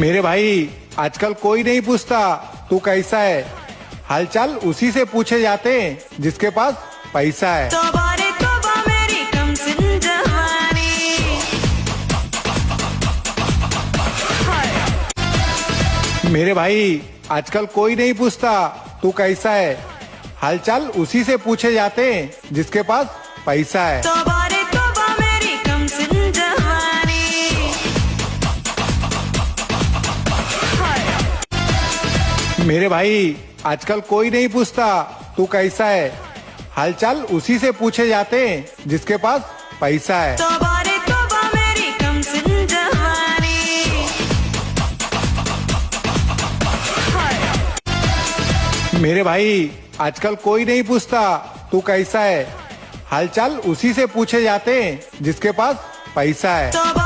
मेरे भाई आजकल कोई नहीं पूछता तू कैसा है, हालचाल उसी से पूछे जाते हैं जिसके पास पैसा है। तौबा रे तौबा मेरी कमसिन जवानी। मेरे भाई आजकल कोई नहीं पूछता तू कैसा है, हालचाल उसी से पूछे जाते हैं जिसके पास पैसा है। तौबा रे तौबा मेरी कमसिन जवानी। मेरे भाई आजकल कोई नहीं पूछता तू कैसा है, हालचाल उसी से पूछे जाते हैं जिसके पास पैसा है। तौबा रे तौबा मेरी कमसिन जवानी। मेरे भाई आजकल कोई नहीं पूछता तू कैसा है, हालचाल उसी से पूछे जाते हैं जिसके पास पैसा है। तौबा